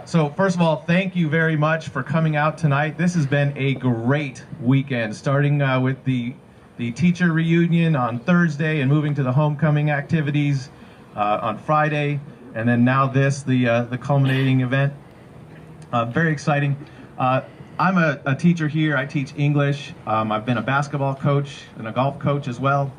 So first of all, thank you very much for coming out tonight. This has been a great weekend, starting with the teacher reunion on Thursday and moving to the homecoming activities on Friday, and then now this, the culminating event. Very exciting. I'm a teacher here. I teach English. I've been a basketball coach and a golf coach as well.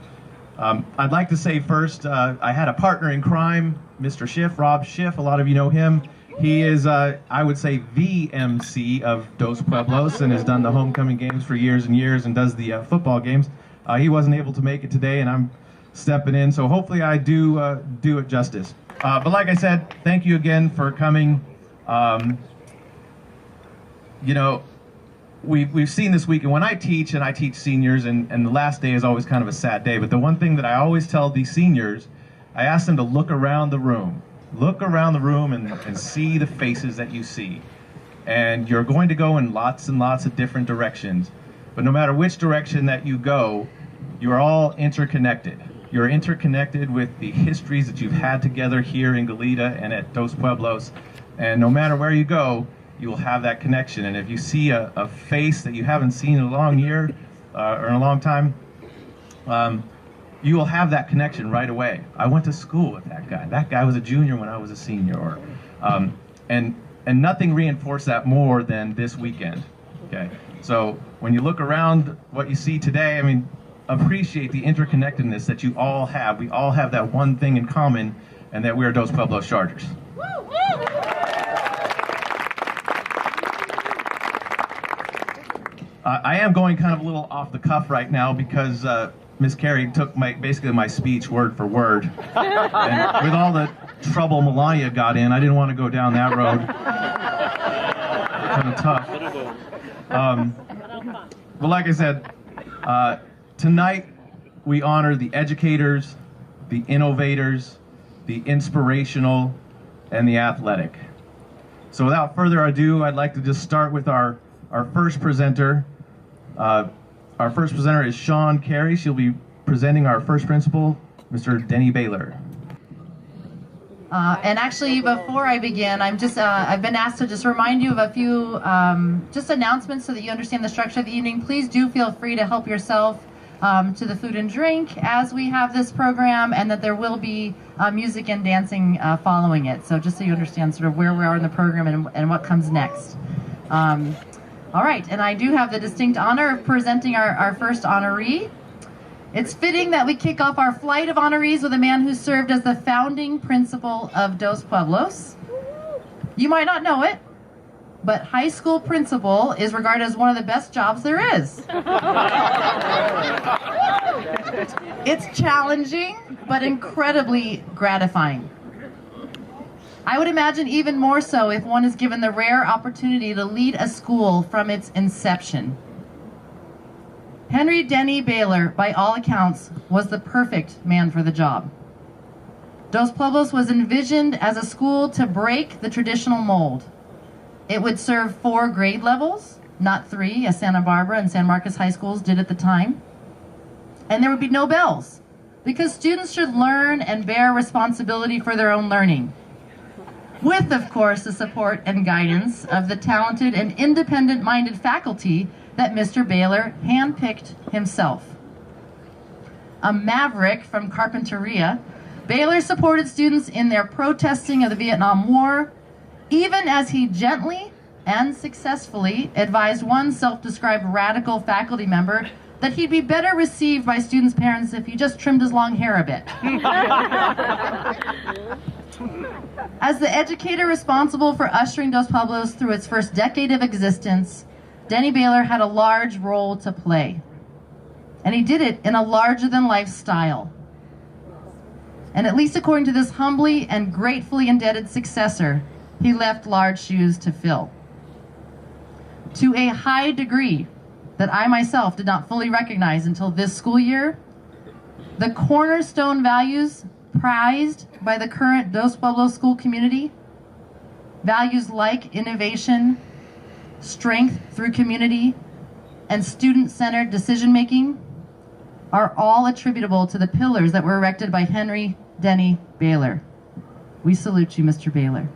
I'd like to say first, I had a partner in crime, Mr. Schiff, Rob Schiff. A lot of you know him. He is, I would say, the MC of Dos Pueblos and has done the homecoming games for years and years and does the football games. He wasn't able to make it today, and I'm stepping in, so hopefully I do it justice. But like I said, thank you again for coming. You know, we've seen this week, and when I teach, and I teach seniors, and the last day is always kind of a sad day, but the one thing that I always tell these seniors, I ask them to look around the room. Look around the room and see the faces that you see. And you're going to go in lots and lots of different directions. But no matter which direction that you go, you're all interconnected. You're interconnected with the histories that you've had together here in Goleta and at Dos Pueblos. And no matter where you go, you will have that connection. And if you see a face that you haven't seen in a long year or in a long time, you will have that connection right away. I went to school with that guy. That guy was a junior when I was a senior. And nothing reinforced that more than this weekend. Okay. So when you look around what you see today, I mean, appreciate the interconnectedness that you all have. We all have that one thing in common, and that we are Dos Pueblos Chargers. I am going kind of a little off the cuff right now because Miss Carey took basically my speech word for word. And with all the trouble Melania got in, I didn't want to go down that road. Kind of tough. But like I said, tonight we honor the educators, the innovators, the inspirational, and the athletic. So without further ado, I'd like to just start with our first presenter. Our first presenter is Shawn Carey. She'll be presenting our first principal, Mr. Denny Baylor. And actually, before I begin, I've been asked to just remind you of a few just announcements so that you understand the structure of the evening. Please do feel free to help yourself to the food and drink as we have this program, and that there will be music and dancing following it. So just so you understand sort of where we are in the program and what comes next. All right, and I do have the distinct honor of presenting our first honoree. It's fitting that we kick off our flight of honorees with a man who served as the founding principal of Dos Pueblos. You might not know it, but high school principal is regarded as one of the best jobs there is. It's challenging, but incredibly gratifying. I would imagine even more so if one is given the rare opportunity to lead a school from its inception. Honoree Denny Baylor, by all accounts, was the perfect man for the job. Dos Pueblos was envisioned as a school to break the traditional mold. It would serve 4 grade levels, not 3, as Santa Barbara and San Marcos high schools did at the time. And there would be no bells, because students should learn and bear responsibility for their own learning, with, of course, the support and guidance of the talented and independent-minded faculty that Mr. Baylor handpicked himself. A maverick from Carpinteria, Baylor supported students in their protesting of the Vietnam War, even as he gently and successfully advised one self-described radical faculty member that he'd be better received by students' parents if he just trimmed his long hair a bit. As the educator responsible for ushering Dos Pueblos through its first decade of existence, Denny Baylor had a large role to play. And he did it in a larger-than-life style. And at least according to this humbly and gratefully indebted successor, he left large shoes to fill. To a high degree that I myself did not fully recognize until this school year, the cornerstone values prized by the current Dos Pueblos school community, values like innovation, strength through community, and student-centered decision-making, are all attributable to the pillars that were erected by Honoree Denny Baylor. We salute you, Mr. Baylor.